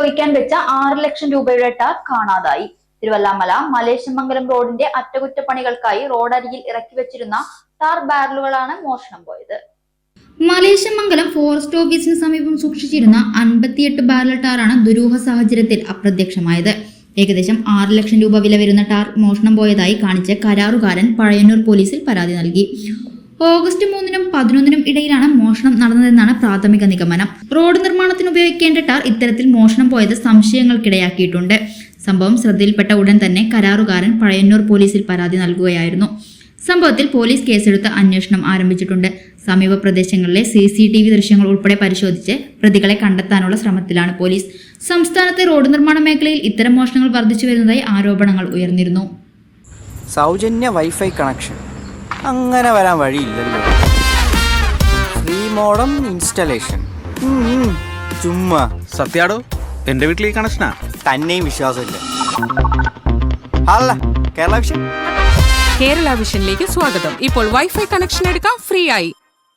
ഉപയോഗിക്കാൻ വെച്ച 6 ലക്ഷം രൂപയുടെ ടാർ കാണാതായി. തിരുവല്ലാമല മലേശമംഗലം റോഡിന്റെ അറ്റകുറ്റപ്പണികൾക്കായി റോഡരികിൽ ഇറക്കി വെച്ചിരുന്ന ടാർ ബാരലുകളാണ് മോഷണം പോയത്. മലേശമംഗലം ഫോറസ്റ്റ് ഓഫീസിന് സമീപം സൂക്ഷിച്ചിരുന്ന 58 ബാരൽ ടാറാണ് ദുരൂഹ സാഹചര്യത്തിൽ അപ്രത്യക്ഷമായത്. ഏകദേശം 6 ലക്ഷം രൂപ വില വരുന്ന ടാർ മോഷണം പോയതായി കാണിച്ച് കരാറുകാരൻ പഴയന്നൂർ പോലീസിൽ പരാതി നൽകി. ഓഗസ്റ്റ് 3-നും 11-നും ഇടയിലാണ് മോഷണം നടന്നതെന്നാണ് പ്രാഥമിക നിഗമനം. റോഡ് നിർമ്മാണത്തിന് ഉപയോഗിക്കേണ്ട ടാർ ഇത്തരത്തിൽ മോഷണം പോയത് സംശയങ്ങൾക്കിടയാക്കിയിട്ടുണ്ട്. സംഭവം ശ്രദ്ധയിൽപ്പെട്ട ഉടൻ തന്നെ കരാറുകാരൻ പഴയന്നൂർ പോലീസിൽ പരാതി നൽകുകയായിരുന്നു. സംഭവത്തിൽ പോലീസ് കേസെടുത്ത് അന്വേഷണം ആരംഭിച്ചിട്ടുണ്ട്. സമീപ പ്രദേശങ്ങളിലെ CCTV ദൃശ്യങ്ങൾ ഉൾപ്പെടെ പരിശോധിച്ച് പ്രതികളെ കണ്ടെത്താനുള്ള ശ്രമത്തിലാണ് പോലീസ്. സംസ്ഥാനത്തെ റോഡ് നിർമ്മാണ മേഖലയിൽ ഇത്തരം മോഷണങ്ങൾ വർദ്ധിച്ചു വരുന്നതായി ആരോപണങ്ങൾ ഉയർന്നിരുന്നു. സൗജന്യ വൈഫൈ കണക്ഷൻ അങ്ങനെ വരാൻ വഴിയില്ലല്ലോ. ഫ്രീ മോഡം ഇൻസ്റ്റലേഷൻ ചുമ്മാ. സത്യാടോ, എന്റെ വീട്ടിൽ ഈ കണക്ഷനാ. തന്നെയും വിശ്വാസമില്ല. അല്ല കേരള വിഷൻ. കേരള വിഷനിലേക്ക് സ്വാഗതം. ഇപ്പോൾ വൈഫൈ കണക്ഷൻ എടുക്കാം ഫ്രീ ആയി.